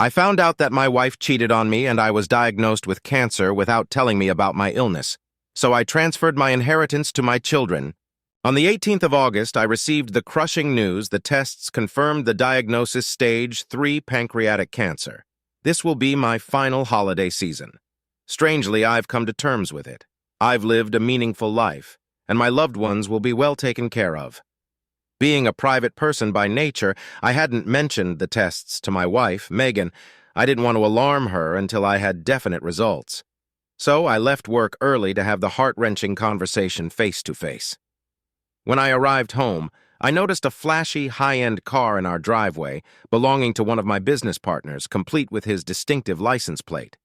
I found out that my wife cheated on me and I was diagnosed with cancer without telling me about my illness, so I transferred my inheritance to my children. On the 18th of August, I received the crushing news the tests confirmed the diagnosis stage 3 pancreatic cancer. This will be my final holiday season. Strangely, I've come to terms with it. I've lived a meaningful life, and my loved ones will be well taken care of. Being a private person by nature, I hadn't mentioned the tests to my wife, Megan. I didn't want to alarm her until I had definite results. So I left work early to have the heart-wrenching conversation face-to-face. When I arrived home, I noticed a flashy, high-end car in our driveway belonging to one of my business partners, complete with his distinctive license plate.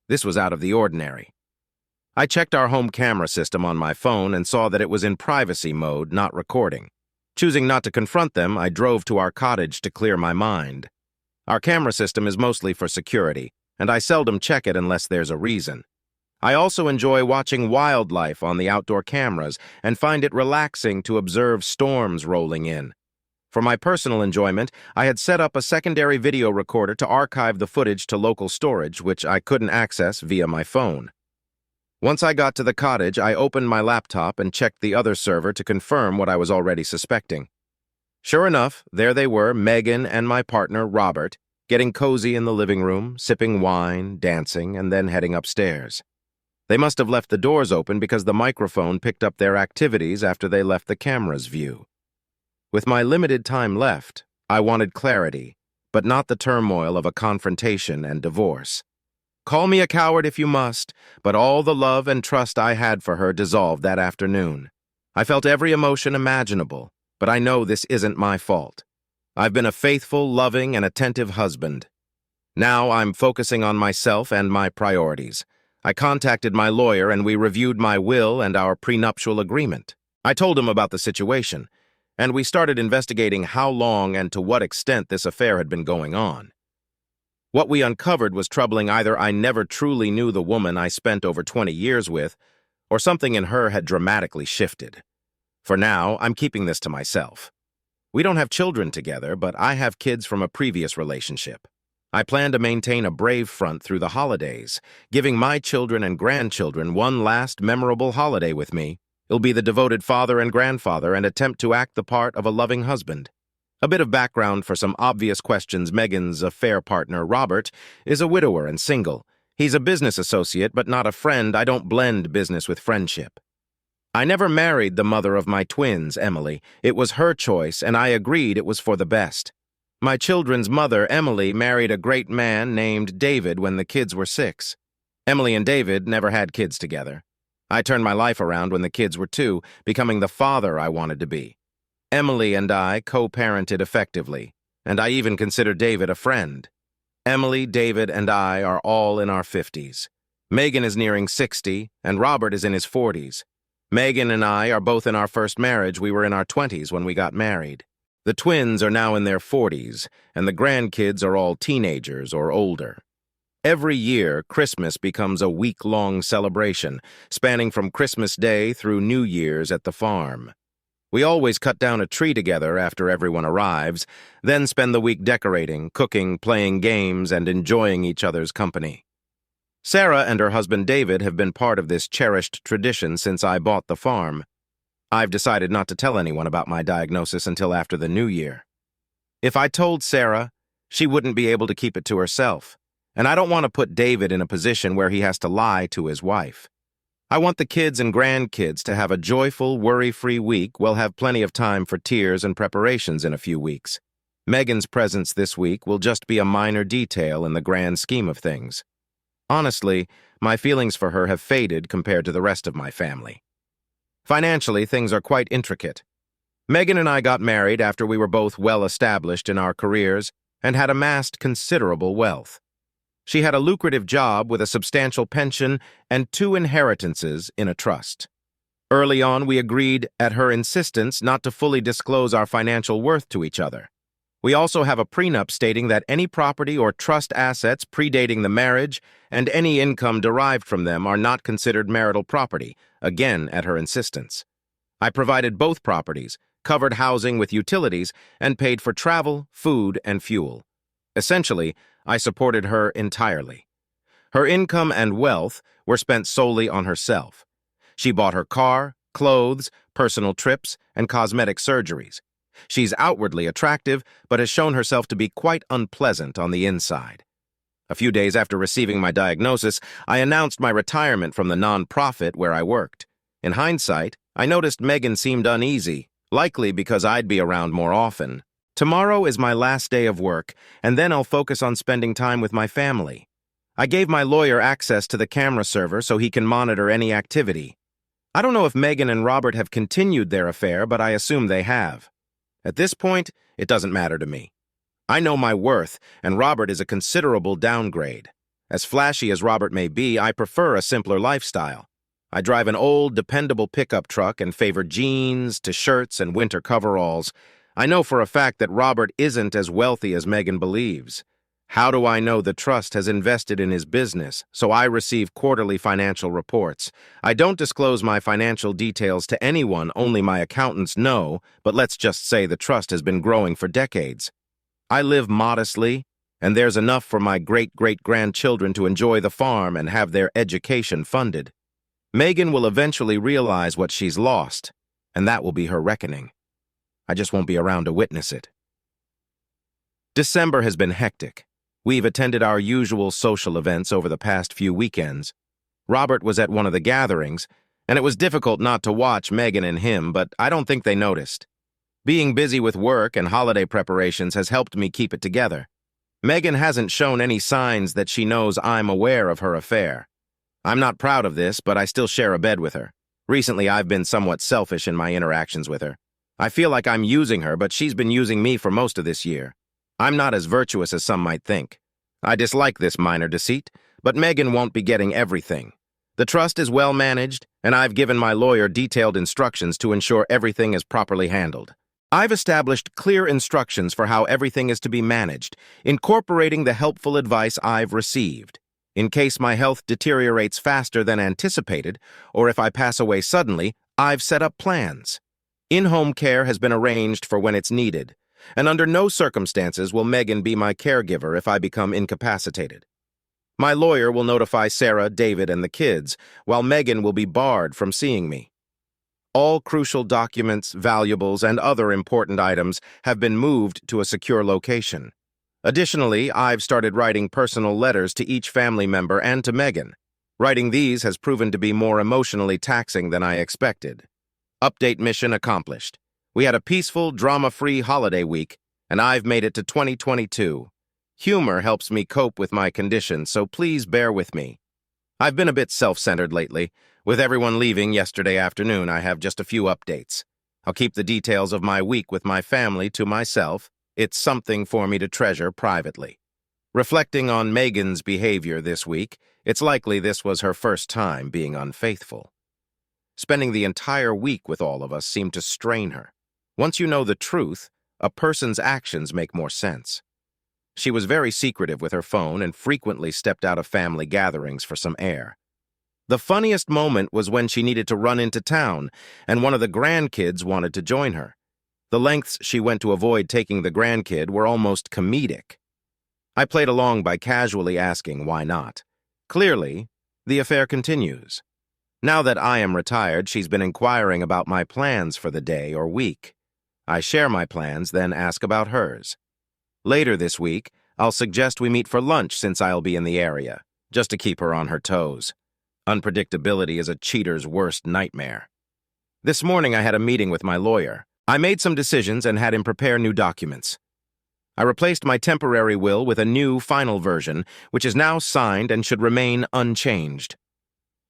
This was out of the ordinary. I checked our home camera system on my phone and saw that it was in privacy mode, not recording. Choosing not to confront them, I drove to our cottage to clear my mind. Our camera system is mostly for security, and I seldom check it unless there's a reason. I also enjoy watching wildlife on the outdoor cameras and find it relaxing to observe storms rolling in. For my personal enjoyment, I had set up a secondary video recorder to archive the footage to local storage, which I couldn't access via my phone. Once I got to the cottage, I opened my laptop and checked the other server to confirm what I was already suspecting. Sure enough, there they were, Megan and my partner, Robert, getting cozy in the living room, sipping wine, dancing, and then heading upstairs. They must have left the doors open because the microphone picked up their activities after they left the camera's view. With my limited time left, I wanted clarity, but not the turmoil of a confrontation and divorce. Call me a coward if you must, but all the love and trust I had for her dissolved that afternoon. I felt every emotion imaginable, but I know this isn't my fault. I've been a faithful, loving, and attentive husband. Now I'm focusing on myself and my priorities. I contacted my lawyer and we reviewed my will and our prenuptial agreement. I told him about the situation, and we started investigating how long and to what extent this affair had been going on. What we uncovered was troubling. Either I never truly knew the woman I spent over 20 years with, or something in her had dramatically shifted. For now, I'm keeping this to myself. We don't have children together, but I have kids from a previous relationship. I plan to maintain a brave front through the holidays, giving my children and grandchildren one last memorable holiday with me. It'll be the devoted father and grandfather and attempt to act the part of a loving husband. A bit of background for some obvious questions. Megan's affair partner, Robert, is a widower and single. He's a business associate, but not a friend. I don't blend business with friendship. I never married the mother of my twins, Emily. It was her choice, and I agreed it was for the best. My children's mother, Emily, married a great man named David when the kids were 6. Emily and David never had kids together. I turned my life around when the kids were 2, becoming the father I wanted to be. Emily and I co-parented effectively, and I even consider David a friend. Emily, David, and I are all in our 50s. Megan is nearing 60, and Robert is in his 40s. Megan and I are both in our first marriage. We were in our 20s when we got married. The twins are now in their 40s, and the grandkids are all teenagers or older. Every year, Christmas becomes a week-long celebration, spanning from Christmas Day through New Year's at the farm. We always cut down a tree together after everyone arrives, then spend the week decorating, cooking, playing games, and enjoying each other's company. Sarah and her husband David have been part of this cherished tradition since I bought the farm. I've decided not to tell anyone about my diagnosis until after the new year. If I told Sarah, she wouldn't be able to keep it to herself, and I don't want to put David in a position where he has to lie to his wife. I want the kids and grandkids to have a joyful, worry-free week. We'll have plenty of time for tears and preparations in a few weeks. Megan's presence this week will just be a minor detail in the grand scheme of things. Honestly, my feelings for her have faded compared to the rest of my family. Financially, things are quite intricate. Megan and I got married after we were both well-established in our careers and had amassed considerable wealth. She had a lucrative job with a substantial pension and 2 inheritances in a trust. Early on, we agreed, at her insistence, not to fully disclose our financial worth to each other. We also have a prenup stating that any property or trust assets predating the marriage and any income derived from them are not considered marital property, again at her insistence. I provided both properties, covered housing with utilities, and paid for travel, food, and fuel. Essentially, I supported her entirely. Her income and wealth were spent solely on herself. She bought her car, clothes, personal trips, and cosmetic surgeries. She's outwardly attractive, but has shown herself to be quite unpleasant on the inside. A few days after receiving my diagnosis, I announced my retirement from the nonprofit where I worked. In hindsight, I noticed Megan seemed uneasy, likely because I'd be around more often. Tomorrow is my last day of work, and then I'll focus on spending time with my family. I gave my lawyer access to the camera server so he can monitor any activity. I don't know if Megan and Robert have continued their affair, but I assume they have. At this point, it doesn't matter to me. I know my worth, and Robert is a considerable downgrade. As flashy as Robert may be, I prefer a simpler lifestyle. I drive an old, dependable pickup truck and favor jeans, t-shirts, and winter coveralls. I know for a fact that Robert isn't as wealthy as Megan believes. How do I know the trust has invested in his business, so I receive quarterly financial reports? I don't disclose my financial details to anyone, only my accountants know, but let's just say the trust has been growing for decades. I live modestly, and there's enough for my great-great-grandchildren to enjoy the farm and have their education funded. Megan will eventually realize what she's lost, and that will be her reckoning. I just won't be around to witness it. December has been hectic. We've attended our usual social events over the past few weekends. Robert was at one of the gatherings, and it was difficult not to watch Megan and him, but I don't think they noticed. Being busy with work and holiday preparations has helped me keep it together. Megan hasn't shown any signs that she knows I'm aware of her affair. I'm not proud of this, but I still share a bed with her. Recently, I've been somewhat selfish in my interactions with her. I feel like I'm using her, but she's been using me for most of this year. I'm not as virtuous as some might think. I dislike this minor deceit, but Megan won't be getting everything. The trust is well managed, and I've given my lawyer detailed instructions to ensure everything is properly handled. I've established clear instructions for how everything is to be managed, incorporating the helpful advice I've received. In case my health deteriorates faster than anticipated, or if I pass away suddenly, I've set up plans. In-home care has been arranged for when it's needed, and under no circumstances will Megan be my caregiver if I become incapacitated. My lawyer will notify Sarah, David, and the kids, while Megan will be barred from seeing me. All crucial documents, valuables, and other important items have been moved to a secure location. Additionally, I've started writing personal letters to each family member and to Megan. Writing these has proven to be more emotionally taxing than I expected. Update mission accomplished. We had a peaceful, drama-free holiday week, and I've made it to 2022. Humor helps me cope with my condition, so please bear with me. I've been a bit self-centered lately. With everyone leaving yesterday afternoon, I have just a few updates. I'll keep the details of my week with my family to myself. It's something for me to treasure privately. Reflecting on Megan's behavior this week, it's likely this was her first time being unfaithful. Spending the entire week with all of us seemed to strain her. Once you know the truth, a person's actions make more sense. She was very secretive with her phone and frequently stepped out of family gatherings for some air. The funniest moment was when she needed to run into town, and one of the grandkids wanted to join her. The lengths she went to avoid taking the grandkid were almost comedic. I played along by casually asking why not. Clearly, the affair continues. Now that I am retired, she's been inquiring about my plans for the day or week. I share my plans, then ask about hers. Later this week, I'll suggest we meet for lunch since I'll be in the area, just to keep her on her toes. Unpredictability is a cheater's worst nightmare. This morning I had a meeting with my lawyer. I made some decisions and had him prepare new documents. I replaced my temporary will with a new final version, which is now signed and should remain unchanged.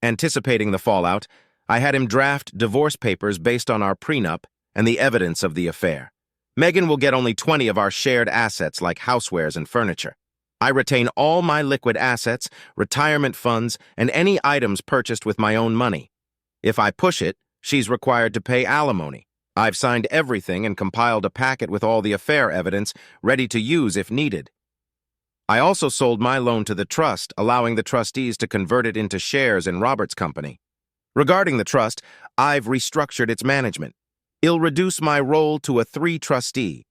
Anticipating the fallout, I had him draft divorce papers based on our prenup and the evidence of the affair. Megan will get only 20 of our shared assets like housewares and furniture. I retain all my liquid assets, retirement funds, and any items purchased with my own money. If I push it, she's required to pay alimony. I've signed everything and compiled a packet with all the affair evidence ready to use if needed. I also sold my loan to the trust, allowing the trustees to convert it into shares in Robert's company. Regarding the trust, I've restructured its management. It'll reduce my role to a 3-trustee.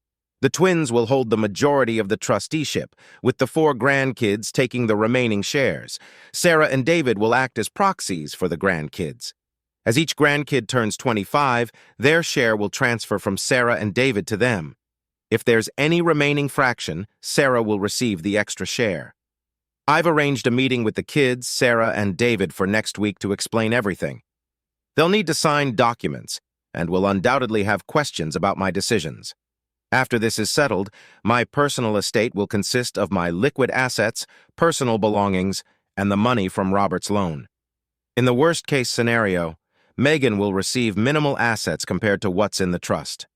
The twins will hold the majority of the trusteeship, with the 4 grandkids taking the remaining shares. Sarah and David will act as proxies for the grandkids. As each grandkid turns 25, their share will transfer from Sarah and David to them. If there's any remaining fraction, Sarah will receive the extra share. I've arranged a meeting with the kids, Sarah and David, for next week to explain everything. They'll need to sign documents, and will undoubtedly have questions about my decisions. After this is settled, my personal estate will consist of my liquid assets, personal belongings, and the money from Robert's loan. In the worst-case scenario, Megan will receive minimal assets compared to what's in the trust.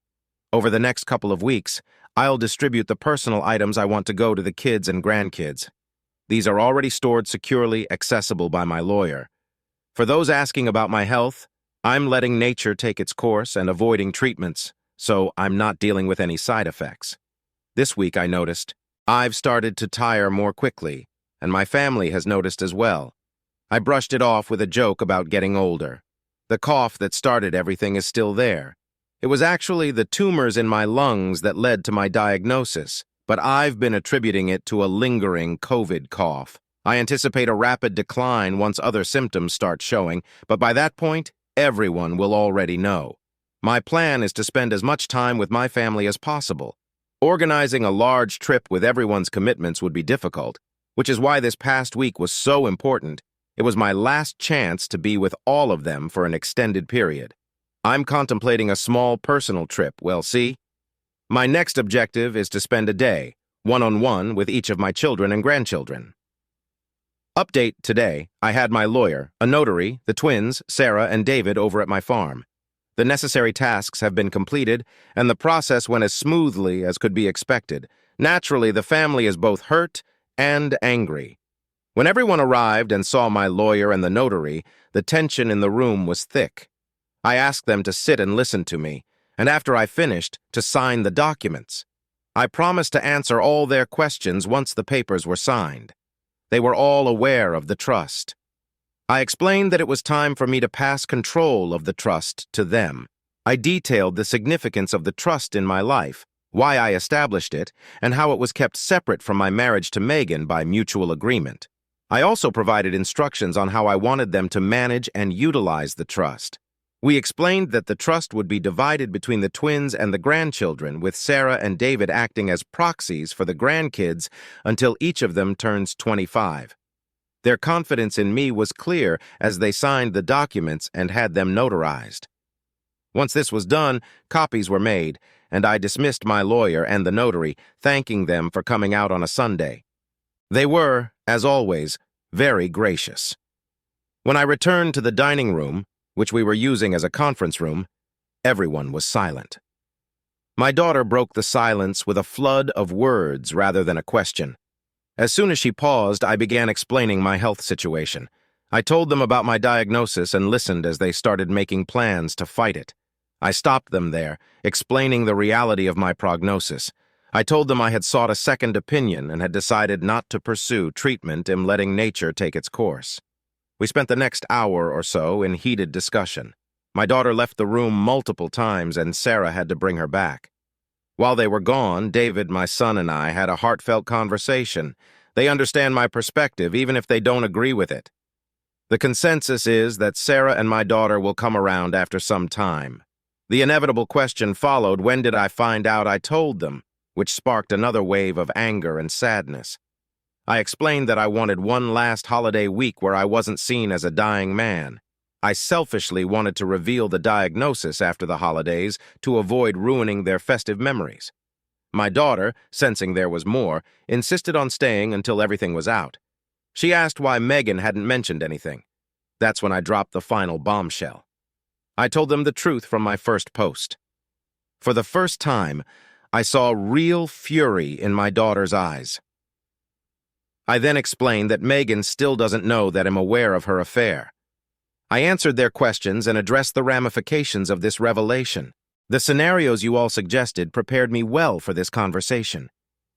Over the next couple of weeks, I'll distribute the personal items I want to go to the kids and grandkids. These are already stored securely, accessible by my lawyer. For those asking about my health, I'm letting nature take its course and avoiding treatments, so I'm not dealing with any side effects. This week, I noticed, I've started to tire more quickly, and my family has noticed as well. I brushed it off with a joke about getting older. The cough that started everything is still there. It was actually the tumors in my lungs that led to my diagnosis, but I've been attributing it to a lingering COVID cough. I anticipate a rapid decline once other symptoms start showing, but by that point, everyone will already know. My plan is to spend as much time with my family as possible. Organizing a large trip with everyone's commitments would be difficult, which is why this past week was so important. It was my last chance to be with all of them for an extended period. I'm contemplating a small personal trip, see? My next objective is to spend a day, one-on-one, with each of my children and grandchildren. Update today, I had my lawyer, a notary, the twins, Sarah and David, over at my farm. The necessary tasks have been completed, and the process went as smoothly as could be expected. Naturally, the family is both hurt and angry. When everyone arrived and saw my lawyer and the notary, the tension in the room was thick. I asked them to sit and listen to me, and after I finished, to sign the documents. I promised to answer all their questions once the papers were signed. They were all aware of the trust. I explained that it was time for me to pass control of the trust to them. I detailed the significance of the trust in my life, why I established it, and how it was kept separate from my marriage to Megan by mutual agreement. I also provided instructions on how I wanted them to manage and utilize the trust. We explained that the trust would be divided between the twins and the grandchildren, with Sarah and David acting as proxies for the grandkids until each of them turns 25. Their confidence in me was clear as they signed the documents and had them notarized. Once this was done, copies were made, and I dismissed my lawyer and the notary, thanking them for coming out on a Sunday. They were, as always, very gracious. When I returned to the dining room, which we were using as a conference room, everyone was silent. My daughter broke the silence with a flood of words rather than a question. As soon as she paused, I began explaining my health situation. I told them about my diagnosis and listened as they started making plans to fight it. I stopped them there, explaining the reality of my prognosis. I told them I had sought a second opinion and had decided not to pursue treatment and letting nature take its course. We spent the next hour or so in heated discussion. My daughter left the room multiple times and Sarah had to bring her back. While they were gone, David, my son, and I had a heartfelt conversation. They understand my perspective, even if they don't agree with it. The consensus is that Sarah and my daughter will come around after some time. The inevitable question followed, when did I find out I told them, which sparked another wave of anger and sadness. I explained that I wanted one last holiday week where I wasn't seen as a dying man. I selfishly wanted to reveal the diagnosis after the holidays to avoid ruining their festive memories. My daughter, sensing there was more, insisted on staying until everything was out. She asked why Megan hadn't mentioned anything. That's when I dropped the final bombshell. I told them the truth from my first post. For the first time, I saw real fury in my daughter's eyes. I then explained that Megan still doesn't know that I'm aware of her affair. I answered their questions and addressed the ramifications of this revelation. The scenarios you all suggested prepared me well for this conversation.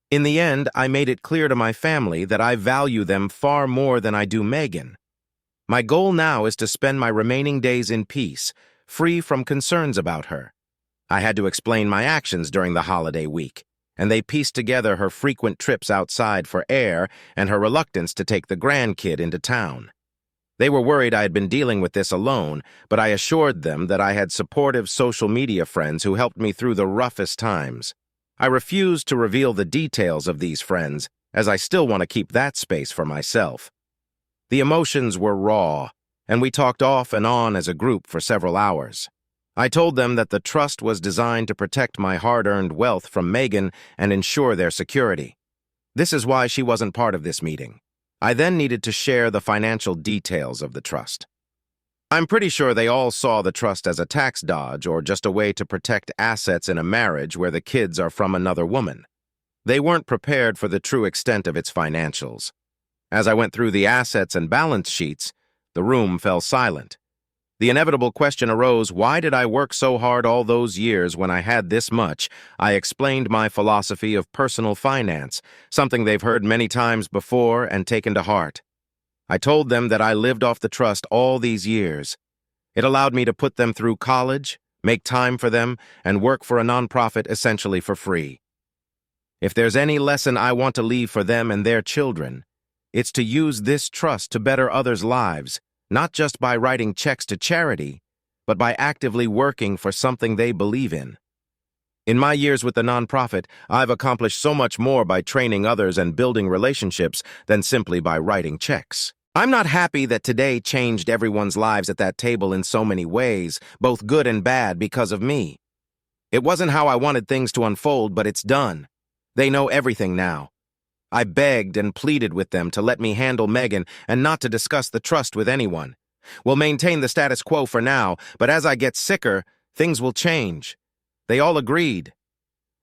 In the end, I made it clear to my family that I value them far more than I do Megan. My goal now is to spend my remaining days in peace, free from concerns about her. I had to explain my actions during the holiday week. and they pieced together her frequent trips outside for air and her reluctance to take the grandkid into town. They were worried I had been dealing with this alone, but I assured them that I had supportive social media friends who helped me through the roughest times. I refused to reveal the details of these friends, as I still want to keep that space for myself. The emotions were raw, and we talked off and on as a group for several hours. I told them that the trust was designed to protect my hard-earned wealth from Megan and ensure their security. This is why she wasn't part of this meeting. I then needed to share the financial details of the trust. I'm pretty sure they all saw the trust as a tax dodge or just a way to protect assets in a marriage where the kids are from another woman. They weren't prepared for the true extent of its financials. As I went through the assets and balance sheets, the room fell silent. The inevitable question arose, why did I work so hard all those years when I had this much? I explained my philosophy of personal finance, something they've heard many times before and taken to heart. I told them that I lived off the trust all these years. It allowed me to put them through college, make time for them, and work for a nonprofit essentially for free. If there's any lesson I want to leave for them and their children, it's to use this trust to better others' lives, not just by writing checks to charity, but by actively working for something they believe in. In my years with the nonprofit, I've accomplished so much more by training others and building relationships than simply by writing checks. I'm not happy that today changed everyone's lives at that table in so many ways, both good and bad, because of me. It wasn't how I wanted things to unfold, but it's done. They know everything now. I begged and pleaded with them to let me handle Megan and not to discuss the trust with anyone. We'll maintain the status quo for now, but as I get sicker, things will change. They all agreed.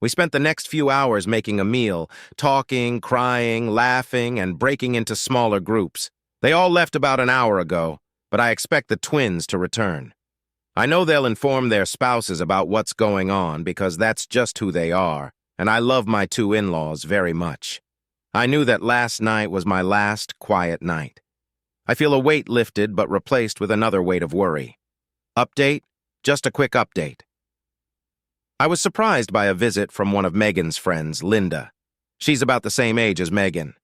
We spent the next few hours making a meal, talking, crying, laughing, and breaking into smaller groups. They all left about an hour ago, but I expect the twins to return. I know they'll inform their spouses about what's going on because that's just who they are, and I love my two in-laws very much. I knew that last night was my last quiet night. I feel a weight lifted but replaced with another weight of worry. Update? Just a quick update. I was surprised by a visit from one of Megan's friends, Linda. She's about the same age as Megan.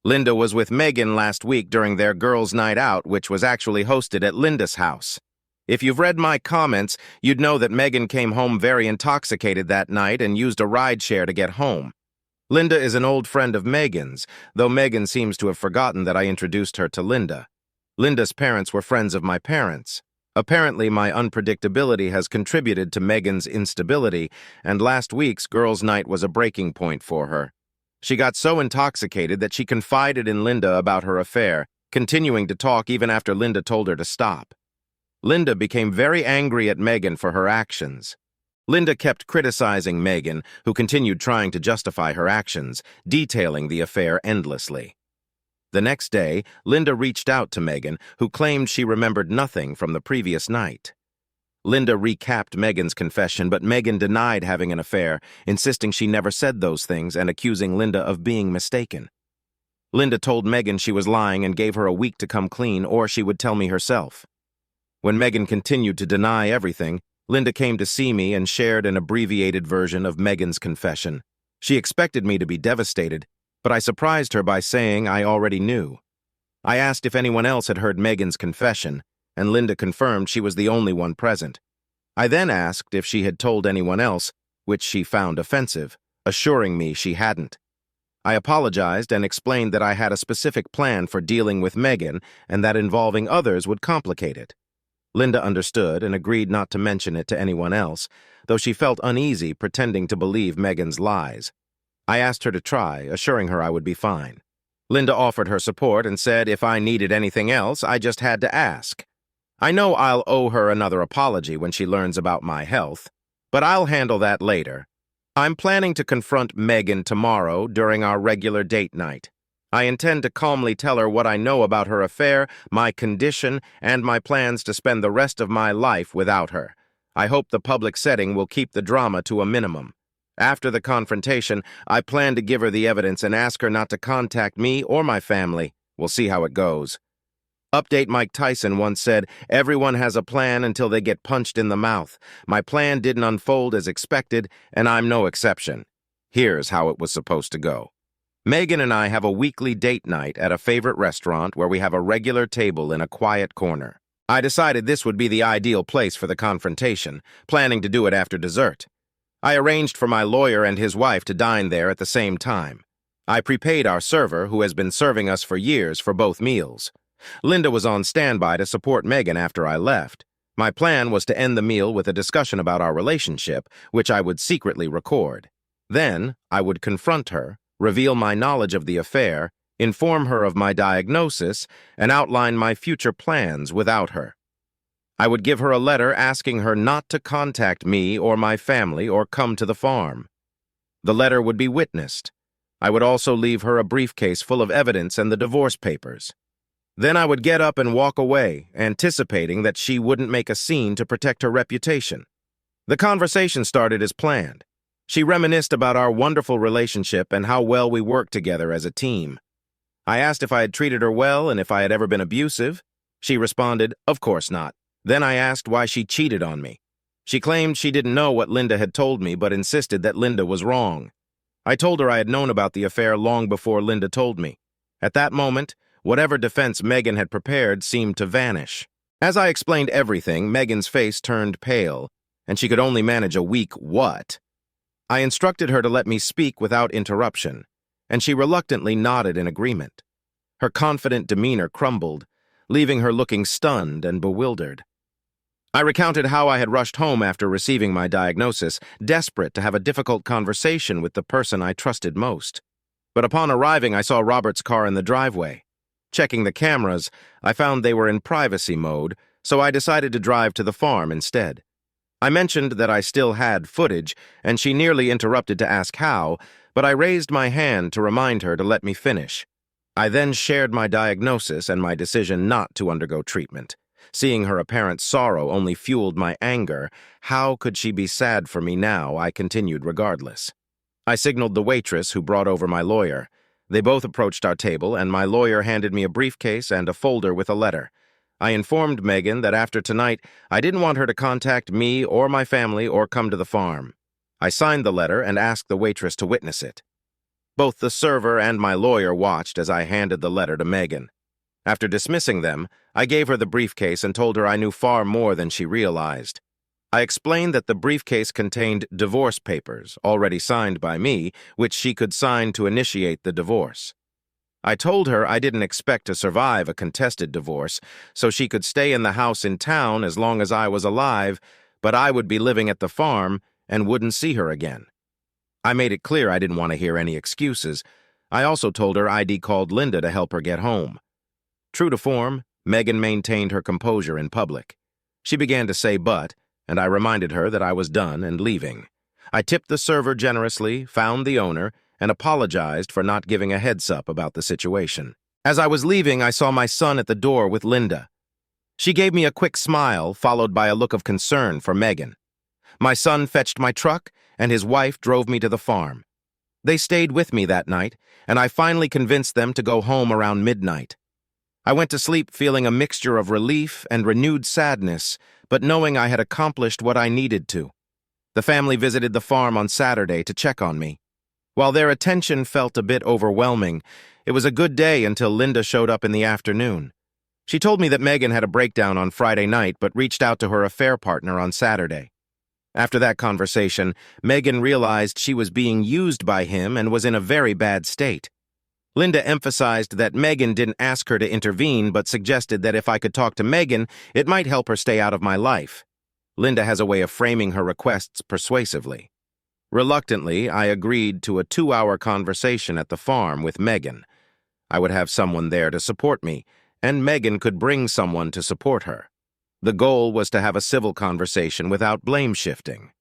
Linda was with Megan last week during their girls' night out, which was actually hosted at Linda's house. If you've read my comments, you'd know that Megan came home very intoxicated that night and used a rideshare to get home. Linda is an old friend of Megan's, though Megan seems to have forgotten that I introduced her to Linda. Linda's parents were friends of my parents. Apparently, my unpredictability has contributed to Megan's instability, and last week's girls' night was a breaking point for her. She got so intoxicated that she confided in Linda about her affair, continuing to talk even after Linda told her to stop. Linda became very angry at Megan for her actions. Linda kept criticizing Megan, who continued trying to justify her actions, detailing the affair endlessly. The next day, Linda reached out to Megan, who claimed she remembered nothing from the previous night. Linda recapped Megan's confession, but Megan denied having an affair, insisting she never said those things and accusing Linda of being mistaken. Linda told Megan she was lying and gave her a week to come clean, or she would tell me herself. When Megan continued to deny everything, Linda came to see me and shared an abbreviated version of Megan's confession. She expected me to be devastated, but I surprised her by saying I already knew. I asked if anyone else had heard Megan's confession, and Linda confirmed she was the only one present. I then asked if she had told anyone else, which she found offensive, assuring me she hadn't. I apologized and explained that I had a specific plan for dealing with Megan and that involving others would complicate it. Linda understood and agreed not to mention it to anyone else, though she felt uneasy pretending to believe Megan's lies. I asked her to try, assuring her I would be fine. Linda offered her support and said if I needed anything else, I just had to ask. I know I'll owe her another apology when she learns about my health, but I'll handle that later. I'm planning to confront Megan tomorrow during our regular date night. I intend to calmly tell her what I know about her affair, my condition, and my plans to spend the rest of my life without her. I hope the public setting will keep the drama to a minimum. After the confrontation, I plan to give her the evidence and ask her not to contact me or my family. We'll see how it goes. Update: Mike Tyson once said, "Everyone has a plan until they get punched in the mouth." My plan didn't unfold as expected, and I'm no exception. Here's how it was supposed to go. Megan and I have a weekly date night at a favorite restaurant where we have a regular table in a quiet corner. I decided this would be the ideal place for the confrontation, planning to do it after dessert. I arranged for my lawyer and his wife to dine there at the same time. I prepaid our server, who has been serving us for years, for both meals. Linda was on standby to support Megan after I left. My plan was to end the meal with a discussion about our relationship, which I would secretly record. Then, I would confront her, reveal my knowledge of the affair, inform her of my diagnosis, and outline my future plans without her. I would give her a letter asking her not to contact me or my family or come to the farm. The letter would be witnessed. I would also leave her a briefcase full of evidence and the divorce papers. Then I would get up and walk away, anticipating that she wouldn't make a scene to protect her reputation. The conversation started as planned. She reminisced about our wonderful relationship and how well we worked together as a team. I asked if I had treated her well and if I had ever been abusive. She responded, "Of course not." Then I asked why she cheated on me. She claimed she didn't know what Linda had told me, but insisted that Linda was wrong. I told her I had known about the affair long before Linda told me. At that moment, whatever defense Megan had prepared seemed to vanish. As I explained everything, Megan's face turned pale, and she could only manage a weak "what?" I instructed her to let me speak without interruption, and she reluctantly nodded in agreement. Her confident demeanor crumbled, leaving her looking stunned and bewildered. I recounted how I had rushed home after receiving my diagnosis, desperate to have a difficult conversation with the person I trusted most. But upon arriving, I saw Robert's car in the driveway. Checking the cameras, I found they were in privacy mode, so I decided to drive to the farm instead. I mentioned that I still had footage, and she nearly interrupted to ask how, but I raised my hand to remind her to let me finish. I then shared my diagnosis and my decision not to undergo treatment. Seeing her apparent sorrow only fueled my anger. How could she be sad for me now? I continued regardless. I signaled the waitress, who brought over my lawyer. They both approached our table, and my lawyer handed me a briefcase and a folder with a letter. I informed Megan that after tonight, I didn't want her to contact me or my family or come to the farm. I signed the letter and asked the waitress to witness it. Both the server and my lawyer watched as I handed the letter to Megan. After dismissing them, I gave her the briefcase and told her I knew far more than she realized. I explained that the briefcase contained divorce papers, already signed by me, which she could sign to initiate the divorce. I told her I didn't expect to survive a contested divorce, so she could stay in the house in town as long as I was alive, but I would be living at the farm and wouldn't see her again. I made it clear I didn't want to hear any excuses. I also told her I'd called Linda to help her get home. True to form, Megan maintained her composure in public. She began to say but, and I reminded her that I was done and leaving. I tipped the server generously, found the owner, and apologized for not giving a heads-up about the situation. As I was leaving, I saw my son at the door with Linda. She gave me a quick smile, followed by a look of concern for Megan. My son fetched my truck, and his wife drove me to the farm. They stayed with me that night, and I finally convinced them to go home around midnight. I went to sleep feeling a mixture of relief and renewed sadness, but knowing I had accomplished what I needed to. The family visited the farm on Saturday to check on me. While their attention felt a bit overwhelming, it was a good day until Linda showed up in the afternoon. She told me that Megan had a breakdown on Friday night but reached out to her affair partner on Saturday. After that conversation, Megan realized she was being used by him and was in a very bad state. Linda emphasized that Megan didn't ask her to intervene but suggested that if I could talk to Megan, it might help her stay out of my life. Linda has a way of framing her requests persuasively. Reluctantly, I agreed to a 2-hour conversation at the farm with Megan. I would have someone there to support me, and Megan could bring someone to support her. The goal was to have a civil conversation without blame shifting.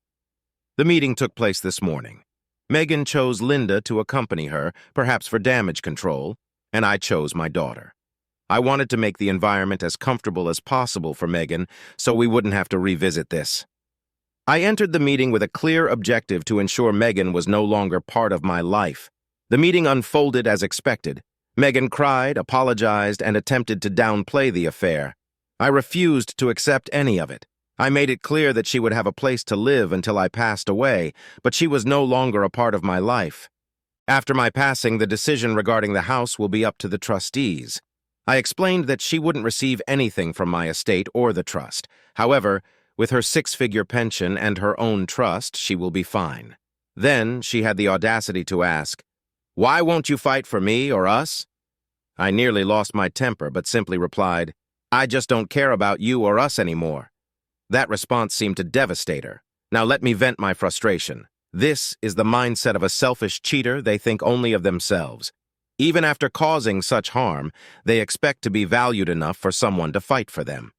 The meeting took place this morning. Megan chose Linda to accompany her, perhaps for damage control, and I chose my daughter. I wanted to make the environment as comfortable as possible for Megan, so we wouldn't have to revisit this. I entered the meeting with a clear objective to ensure Megan was no longer part of my life. The meeting unfolded as expected. Megan cried, apologized, and attempted to downplay the affair. I refused to accept any of it. I made it clear that she would have a place to live until I passed away, but she was no longer a part of my life. After my passing, the decision regarding the house will be up to the trustees. I explained that she wouldn't receive anything from my estate or the trust. However, with her six-figure pension and her own trust, she will be fine. Then she had the audacity to ask, "Why won't you fight for me or us?" I nearly lost my temper, but simply replied, "I just don't care about you or us anymore." That response seemed to devastate her. Now let me vent my frustration. This is the mindset of a selfish cheater. They think only of themselves. Even after causing such harm, they expect to be valued enough for someone to fight for them.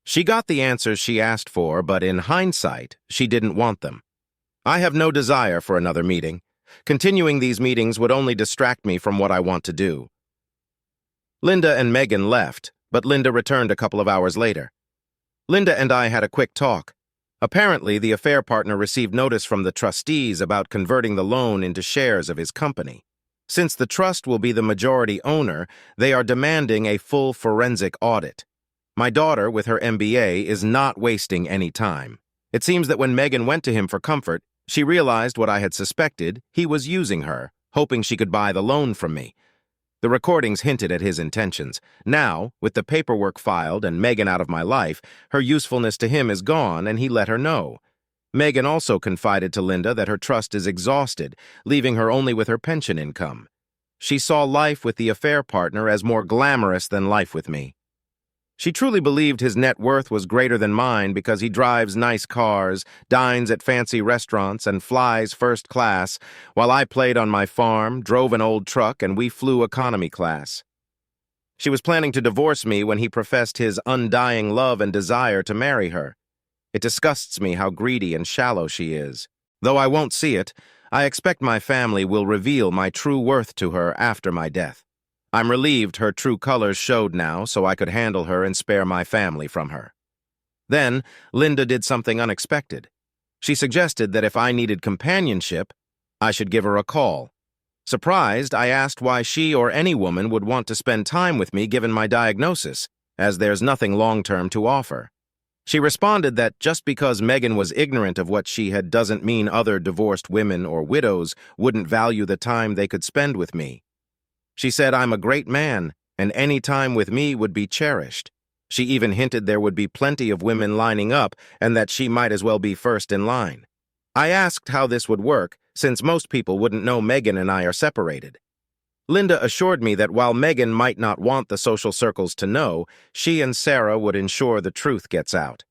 She got the answers she asked for, but in hindsight, she didn't want them. I have no desire for another meeting. Continuing these meetings would only distract me from what I want to do. Linda and Megan left, but Linda returned a couple of hours later. Linda and I had a quick talk. Apparently, the affair partner received notice from the trustees about converting the loan into shares of his company. Since the trust will be the majority owner, they are demanding a full forensic audit. My daughter, with her MBA, is not wasting any time. It seems that when Megan went to him for comfort, she realized what I had suspected: he was using her, hoping she could buy the loan from me. The recordings hinted at his intentions. Now, with the paperwork filed and Megan out of my life, her usefulness to him is gone, and he let her know. Megan also confided to Linda that her trust is exhausted, leaving her only with her pension income. She saw life with the affair partner as more glamorous than life with me. She truly believed his net worth was greater than mine because he drives nice cars, dines at fancy restaurants, and flies first class, while I played on my farm, drove an old truck, and we flew economy class. She was planning to divorce me when he professed his undying love and desire to marry her. It disgusts me how greedy and shallow she is. Though I won't see it, I expect my family will reveal my true worth to her after my death. I'm relieved her true colors showed now, so I could handle her and spare my family from her. Then, Linda did something unexpected. She suggested that if I needed companionship, I should give her a call. Surprised, I asked why she or any woman would want to spend time with me given my diagnosis, as there's nothing long-term to offer. She responded that just because Megan was ignorant of what she had doesn't mean other divorced women or widows wouldn't value the time they could spend with me. She said I'm a great man, and any time with me would be cherished. She even hinted there would be plenty of women lining up and that she might as well be first in line. I asked how this would work, since most people wouldn't know Megan and I are separated. Linda assured me that while Megan might not want the social circles to know, she and Sarah would ensure the truth gets out.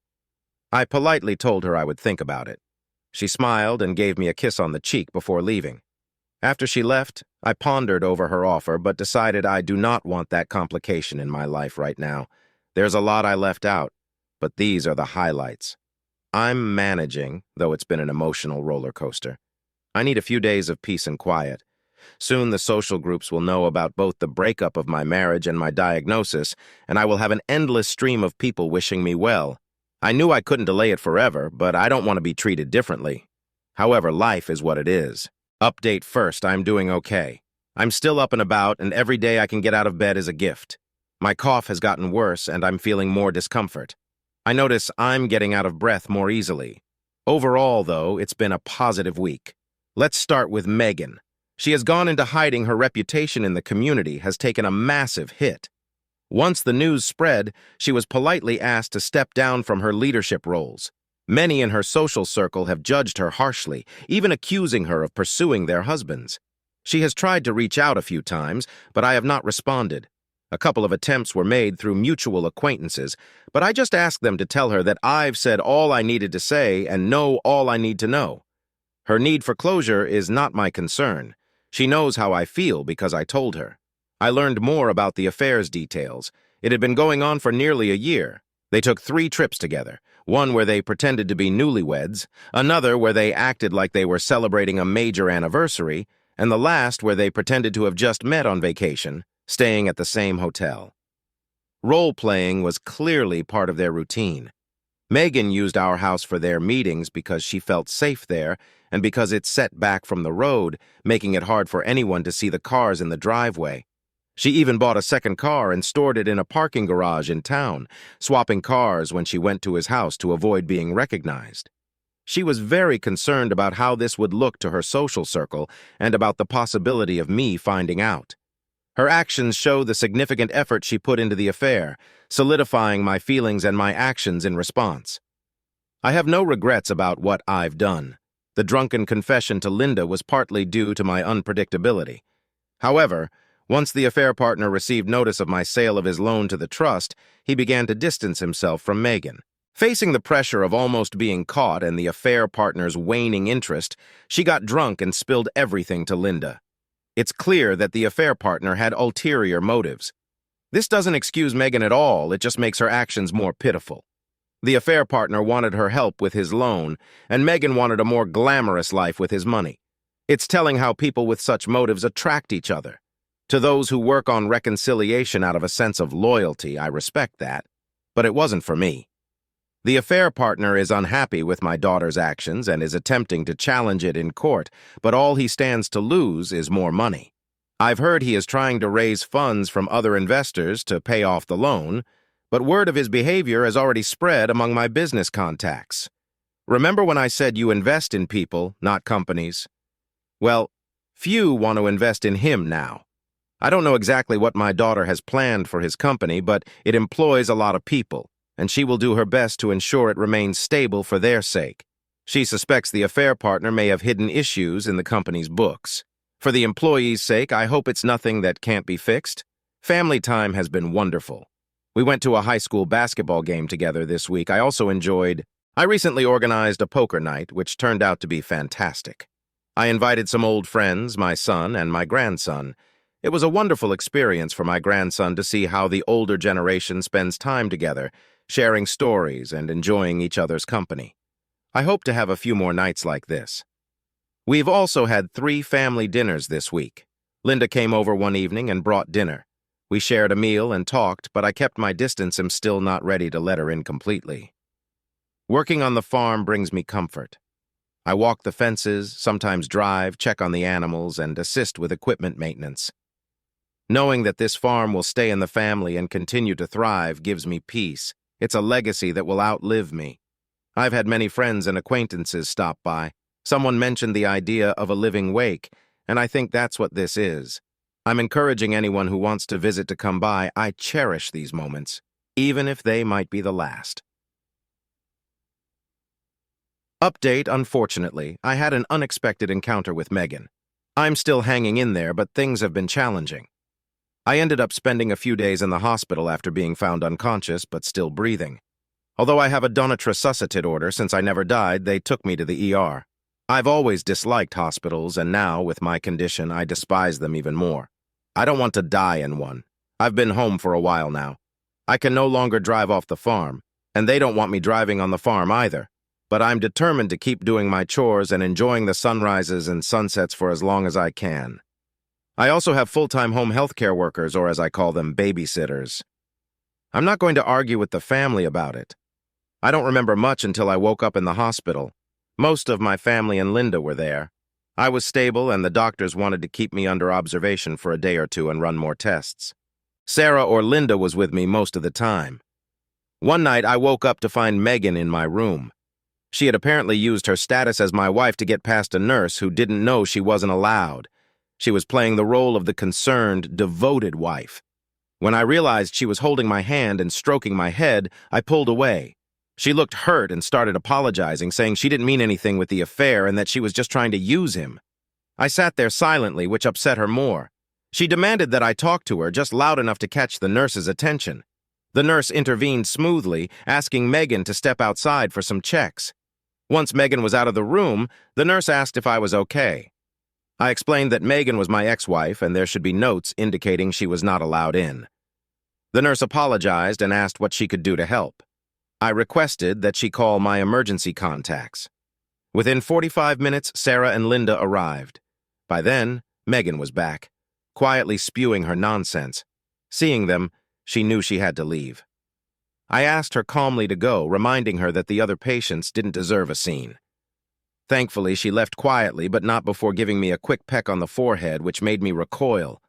I politely told her I would think about it. She smiled and gave me a kiss on the cheek before leaving. After she left, I pondered over her offer, but decided I do not want that complication in my life right now. There's a lot I left out, but these are the highlights. I'm managing, though it's been an emotional roller coaster. I need a few days of peace and quiet. Soon the social groups will know about both the breakup of my marriage and my diagnosis, and I will have an endless stream of people wishing me well. I knew I couldn't delay it forever, but I don't want to be treated differently. However, life is what it is. Update first, I'm doing okay. I'm still up and about, and every day I can get out of bed is a gift. My cough has gotten worse, and I'm feeling more discomfort. I notice I'm getting out of breath more easily. Overall, though, it's been a positive week. Let's start with Megan. She has gone into hiding. Her reputation in the community has taken a massive hit. Once the news spread, she was politely asked to step down from her leadership roles. Many in her social circle have judged her harshly, even accusing her of pursuing their husbands. She has tried to reach out a few times, but I have not responded. A couple of attempts were made through mutual acquaintances, but I just asked them to tell her that I've said all I needed to say and know all I need to know. Her need for closure is not my concern. She knows how I feel because I told her. I learned more about the affair's details. It had been going on for nearly a year. They took 3 trips together. One where they pretended to be newlyweds, another where they acted like they were celebrating a major anniversary, and the last where they pretended to have just met on vacation, staying at the same hotel. Role-playing was clearly part of their routine. Megan used our house for their meetings because she felt safe there and because it's set back from the road, making it hard for anyone to see the cars in the driveway. She even bought a second car and stored it in a parking garage in town, swapping cars when she went to his house to avoid being recognized. She was very concerned about how this would look to her social circle and about the possibility of me finding out. Her actions show the significant effort she put into the affair, solidifying my feelings and my actions in response. I have no regrets about what I've done. The drunken confession to Linda was partly due to my unpredictability. However, once the affair partner received notice of my sale of his loan to the trust, he began to distance himself from Megan. Facing the pressure of almost being caught and the affair partner's waning interest, she got drunk and spilled everything to Linda. It's clear that the affair partner had ulterior motives. This doesn't excuse Megan at all, it just makes her actions more pitiful. The affair partner wanted her help with his loan, and Megan wanted a more glamorous life with his money. It's telling how people with such motives attract each other. To those who work on reconciliation out of a sense of loyalty, I respect that, but it wasn't for me. The affair partner is unhappy with my daughter's actions and is attempting to challenge it in court, but all he stands to lose is more money. I've heard he is trying to raise funds from other investors to pay off the loan, but word of his behavior has already spread among my business contacts. Remember when I said you invest in people, not companies? Well, few want to invest in him now. I don't know exactly what my daughter has planned for his company, but it employs a lot of people, and she will do her best to ensure it remains stable for their sake. She suspects the affair partner may have hidden issues in the company's books. For the employees' sake, I hope it's nothing that can't be fixed. Family time has been wonderful. We went to a high school basketball game together this week. I recently organized a poker night, which turned out to be fantastic. I invited some old friends, my son and my grandson. It was a wonderful experience for my grandson to see how the older generation spends time together, sharing stories and enjoying each other's company. I hope to have a few more nights like this. We've also had 3 family dinners this week. Linda came over one evening and brought dinner. We shared a meal and talked, but I kept my distance and am still not ready to let her in completely. Working on the farm brings me comfort. I walk the fences, sometimes drive, check on the animals, and assist with equipment maintenance. Knowing that this farm will stay in the family and continue to thrive gives me peace. It's a legacy that will outlive me. I've had many friends and acquaintances stop by. Someone mentioned the idea of a living wake, and I think that's what this is. I'm encouraging anyone who wants to visit to come by. I cherish these moments, even if they might be the last. Update, unfortunately, I had an unexpected encounter with Megan. I'm still hanging in there, but things have been challenging. I ended up spending a few days in the hospital after being found unconscious but still breathing. Although I have a donut resuscitate order since I never died, they took me to the ER. I've always disliked hospitals, and now, with my condition, I despise them even more. I don't want to die in one. I've been home for a while now. I can no longer drive off the farm, and they don't want me driving on the farm either. But I'm determined to keep doing my chores and enjoying the sunrises and sunsets for as long as I can. I also have full-time home health care workers, or as I call them, babysitters. I'm not going to argue with the family about it. I don't remember much until I woke up in the hospital. Most of my family and Linda were there. I was stable, and the doctors wanted to keep me under observation for a day or two and run more tests. Sarah or Linda was with me most of the time. One night, I woke up to find Megan in my room. She had apparently used her status as my wife to get past a nurse who didn't know she wasn't allowed. She was playing the role of the concerned, devoted wife. When I realized she was holding my hand and stroking my head, I pulled away. She looked hurt and started apologizing, saying she didn't mean anything with the affair and that she was just trying to use him. I sat there silently, which upset her more. She demanded that I talk to her, just loud enough to catch the nurse's attention. The nurse intervened smoothly, asking Megan to step outside for some checks. Once Megan was out of the room, the nurse asked if I was okay. I explained that Megan was my ex-wife and there should be notes indicating she was not allowed in. The nurse apologized and asked what she could do to help. I requested that she call my emergency contacts. Within 45 minutes, Sarah and Linda arrived. By then, Megan was back, quietly spewing her nonsense. Seeing them, she knew she had to leave. I asked her calmly to go, reminding her that the other patients didn't deserve a scene. Thankfully, she left quietly, but not before giving me a quick peck on the forehead, which made me recoil.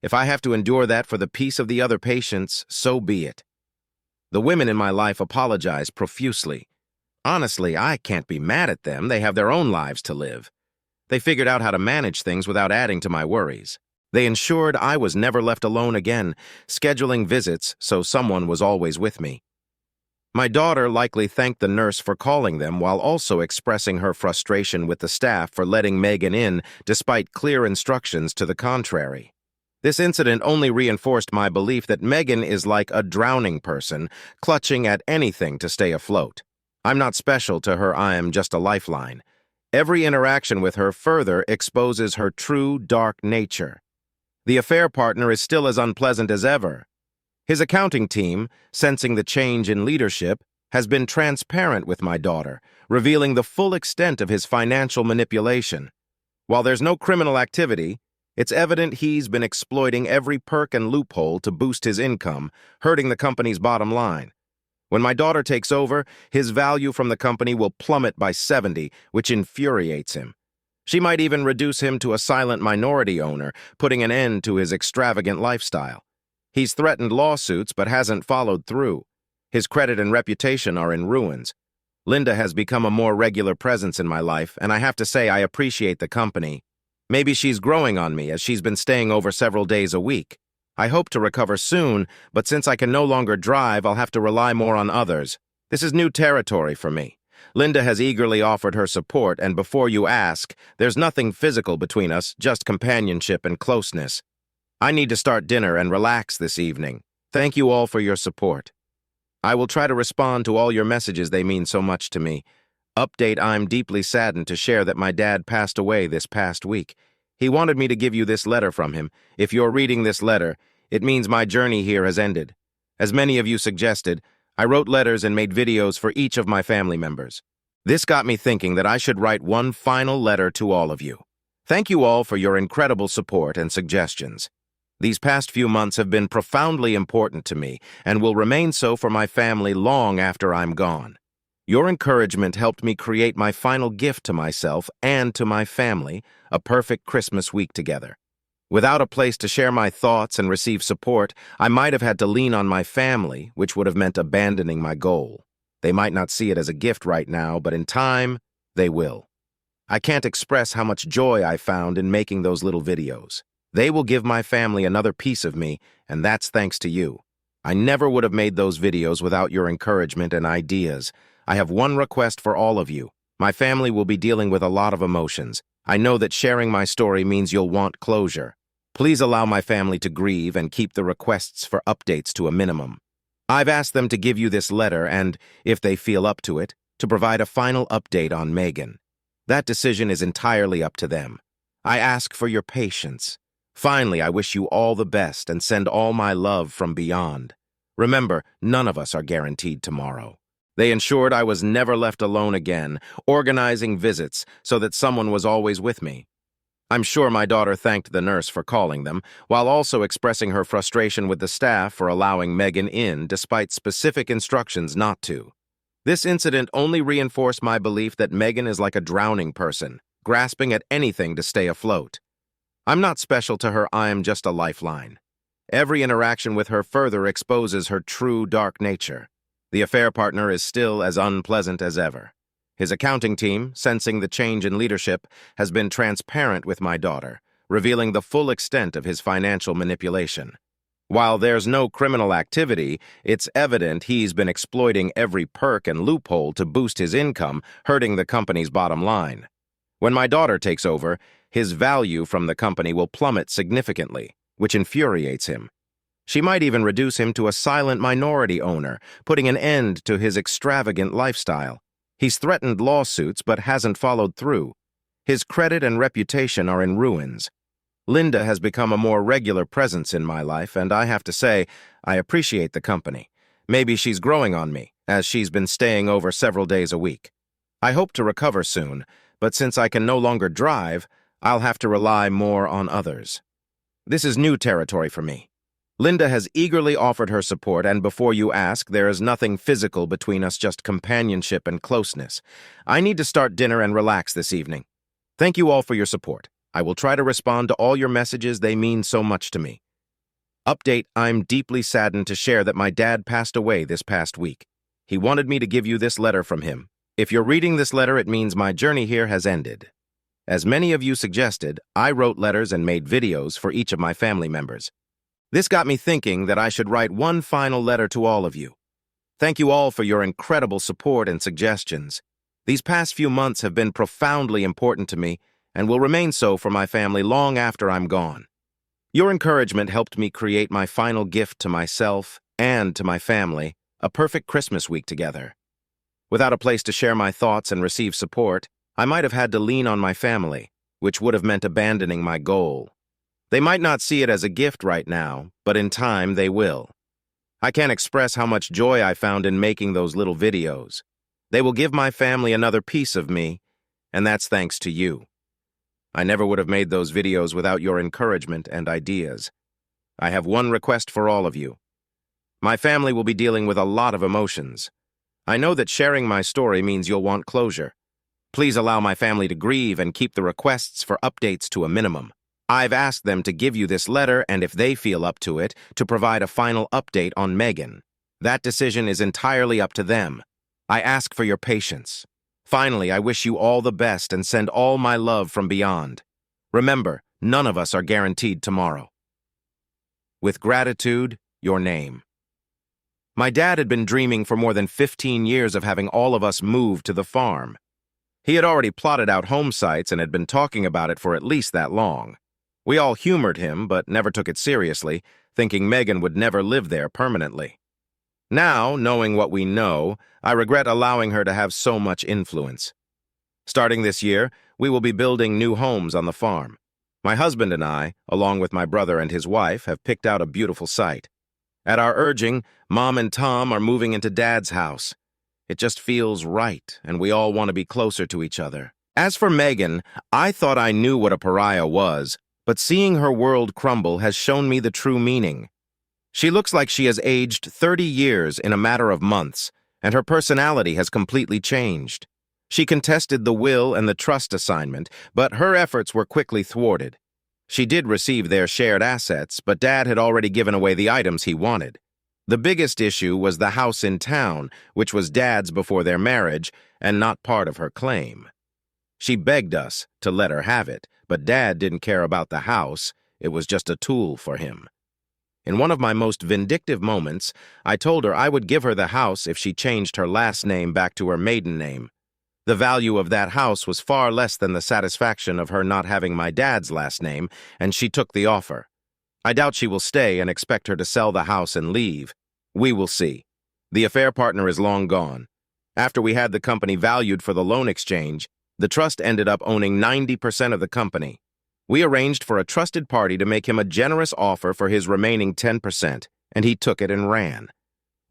If I have to endure that for the peace of the other patients, so be it. The women in my life apologize profusely. Honestly, I can't be mad at them. They have their own lives to live. They figured out how to manage things without adding to my worries. They ensured I was never left alone again, scheduling visits so someone was always with me. My daughter likely thanked the nurse for calling them while also expressing her frustration with the staff for letting Megan in despite clear instructions to the contrary. This incident only reinforced my belief that Megan is like a drowning person, clutching at anything to stay afloat. I'm not special to her, I am just a lifeline. Every interaction with her further exposes her true, dark nature. The affair partner is still as unpleasant as ever. His accounting team, sensing the change in leadership, has been transparent with my daughter, revealing the full extent of his financial manipulation. While there's no criminal activity, it's evident he's been exploiting every perk and loophole to boost his income, hurting the company's bottom line. When my daughter takes over, his value from the company will plummet by 70, which infuriates him. She might even reduce him to a silent minority owner, putting an end to his extravagant lifestyle. He's threatened lawsuits but hasn't followed through. His credit and reputation are in ruins. Linda has become a more regular presence in my life, and I have to say I appreciate the company. Maybe she's growing on me as she's been staying over several days a week. I hope to recover soon, but since I can no longer drive, I'll have to rely more on others. This is new territory for me. Linda has eagerly offered her support, and before you ask, there's nothing physical between us, just companionship and closeness. I need to start dinner and relax this evening. Thank you all for your support. I will try to respond to all your messages, they mean so much to me. Update: I'm deeply saddened to share that my dad passed away this past week. He wanted me to give you this letter from him. If you're reading this letter, it means my journey here has ended. As many of you suggested, I wrote letters and made videos for each of my family members. This got me thinking that I should write one final letter to all of you. Thank you all for your incredible support and suggestions. These past few months have been profoundly important to me and will remain so for my family long after I'm gone. Your encouragement helped me create my final gift to myself and to my family, a perfect Christmas week together. Without a place to share my thoughts and receive support, I might have had to lean on my family, which would have meant abandoning my goal. They might not see it as a gift right now, but in time, they will. I can't express how much joy I found in making those little videos. They will give my family another piece of me, and that's thanks to you. I never would have made those videos without your encouragement and ideas. I have one request for all of you. My family will be dealing with a lot of emotions. I know that sharing my story means you'll want closure. Please allow my family to grieve and keep the requests for updates to a minimum. I've asked them to give you this letter and, if they feel up to it, to provide a final update on Megan. That decision is entirely up to them. I ask for your patience. Finally, I wish you all the best and send all my love from beyond. Remember, none of us are guaranteed tomorrow. They ensured I was never left alone again, organizing visits so that someone was always with me. I'm sure my daughter thanked the nurse for calling them, while also expressing her frustration with the staff for allowing Megan in despite specific instructions not to. This incident only reinforced my belief that Megan is like a drowning person, grasping at anything to stay afloat. I'm not special to her, I am just a lifeline. Every interaction with her further exposes her true dark nature. The affair partner is still as unpleasant as ever. His accounting team, sensing the change in leadership, has been transparent with my daughter, revealing the full extent of his financial manipulation. While there's no criminal activity, it's evident he's been exploiting every perk and loophole to boost his income, hurting the company's bottom line. When my daughter takes over, his value from the company will plummet significantly, which infuriates him. She might even reduce him to a silent minority owner, putting an end to his extravagant lifestyle. He's threatened lawsuits but hasn't followed through. His credit and reputation are in ruins. Linda has become a more regular presence in my life, and I have to say, I appreciate the company. Maybe she's growing on me, as she's been staying over several days a week. I hope to recover soon, but since I can no longer drive, I'll have to rely more on others. This is new territory for me. Linda has eagerly offered her support, and before you ask, there is nothing physical between us, just companionship and closeness. I need to start dinner and relax this evening. Thank you all for your support. I will try to respond to all your messages, they mean so much to me. Update, I'm deeply saddened to share that my dad passed away this past week. He wanted me to give you this letter from him. If you're reading this letter, it means my journey here has ended. As many of you suggested, I wrote letters and made videos for each of my family members. This got me thinking that I should write one final letter to all of you. Thank you all for your incredible support and suggestions. These past few months have been profoundly important to me and will remain so for my family long after I'm gone. Your encouragement helped me create my final gift to myself and to my family, a perfect Christmas week together. Without a place to share my thoughts and receive support, I might have had to lean on my family, which would have meant abandoning my goal. They might not see it as a gift right now, but in time they will. I can't express how much joy I found in making those little videos. They will give my family another piece of me, and that's thanks to you. I never would have made those videos without your encouragement and ideas. I have one request for all of you. My family will be dealing with a lot of emotions. I know that sharing my story means you'll want closure. Please allow my family to grieve and keep the requests for updates to a minimum. I've asked them to give you this letter and, if they feel up to it, to provide a final update on Megan. That decision is entirely up to them. I ask for your patience. Finally, I wish you all the best and send all my love from beyond. Remember, none of us are guaranteed tomorrow. With gratitude, your name. My dad had been dreaming for more than 15 years of having all of us move to the farm. He had already plotted out home sites and had been talking about it for at least that long. We all humored him, but never took it seriously, thinking Megan would never live there permanently. Now, knowing what we know, I regret allowing her to have so much influence. Starting this year, we will be building new homes on the farm. My husband and I, along with my brother and his wife, have picked out a beautiful site. At our urging, Mom and Tom are moving into Dad's house. It just feels right, and we all want to be closer to each other. As for Megan, I thought I knew what a pariah was, but seeing her world crumble has shown me the true meaning. She looks like she has aged 30 years in a matter of months, and her personality has completely changed. She contested the will and the trust assignment, but her efforts were quickly thwarted. She did receive their shared assets, but Dad had already given away the items he wanted. The biggest issue was the house in town, which was Dad's before their marriage and not part of her claim. She begged us to let her have it, but Dad didn't care about the house. It was just a tool for him. In one of my most vindictive moments, I told her I would give her the house if she changed her last name back to her maiden name. The value of that house was far less than the satisfaction of her not having my dad's last name, and she took the offer. I doubt she will stay and expect her to sell the house and leave. We will see. The affair partner is long gone. After we had the company valued for the loan exchange, the trust ended up owning 90% of the company. We arranged for a trusted party to make him a generous offer for his remaining 10%, and he took it and ran.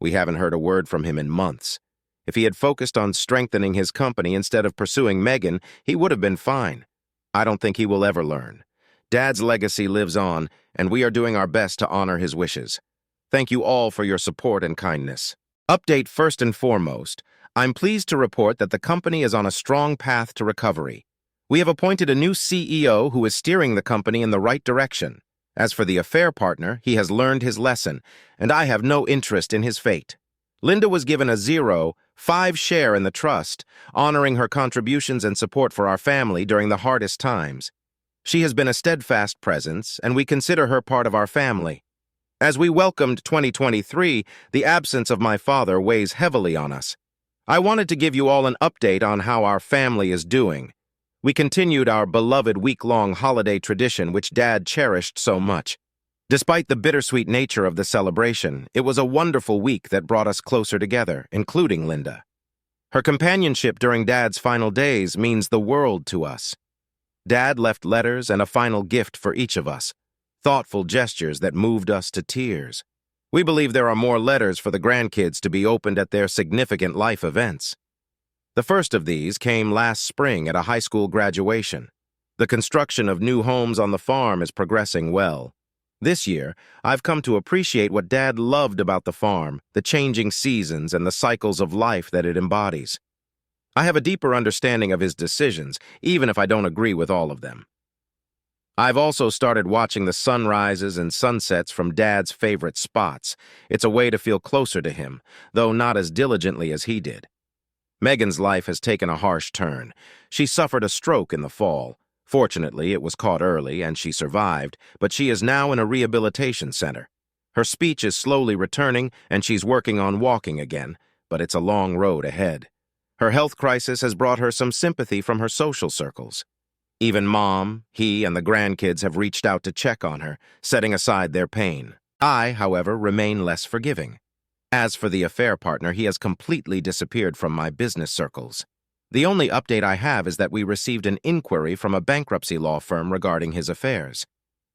We haven't heard a word from him in months. If he had focused on strengthening his company instead of pursuing Megan, he would have been fine. I don't think he will ever learn. Dad's legacy lives on, and we are doing our best to honor his wishes. Thank you all for your support and kindness. Update first and foremost, I'm pleased to report that the company is on a strong path to recovery. We have appointed a new CEO who is steering the company in the right direction. As for the affair partner, he has learned his lesson, and I have no interest in his fate. Linda was given a 0.5 share in the trust, honoring her contributions and support for our family during the hardest times. She has been a steadfast presence, and we consider her part of our family. As we welcomed 2023, the absence of my father weighs heavily on us. I wanted to give you all an update on how our family is doing. We continued our beloved week-long holiday tradition which Dad cherished so much. Despite the bittersweet nature of the celebration, it was a wonderful week that brought us closer together, including Linda. Her companionship during Dad's final days means the world to us. Dad left letters and a final gift for each of us, thoughtful gestures that moved us to tears. We believe there are more letters for the grandkids to be opened at their significant life events. The first of these came last spring at a high school graduation. The construction of new homes on the farm is progressing well. This year, I've come to appreciate what Dad loved about the farm, the changing seasons and the cycles of life that it embodies. I have a deeper understanding of his decisions, even if I don't agree with all of them. I've also started watching the sunrises and sunsets from Dad's favorite spots. It's a way to feel closer to him, though not as diligently as he did. Megan's life has taken a harsh turn. She suffered a stroke in the fall. Fortunately, it was caught early and she survived, but she is now in a rehabilitation center. Her speech is slowly returning and she's working on walking again, but it's a long road ahead. Her health crisis has brought her some sympathy from her social circles. Even Mom, he, and the grandkids have reached out to check on her, setting aside their pain. I, however, remain less forgiving. As for the affair partner, he has completely disappeared from my business circles. The only update I have is that we received an inquiry from a bankruptcy law firm regarding his affairs.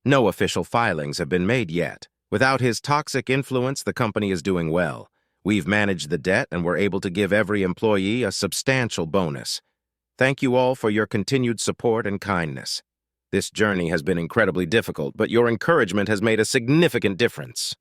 No official filings have been made yet. Without his toxic influence, the company is doing well. We've managed the debt and we're able to give every employee a substantial bonus. Thank you all for your continued support and kindness. This journey has been incredibly difficult, but your encouragement has made a significant difference.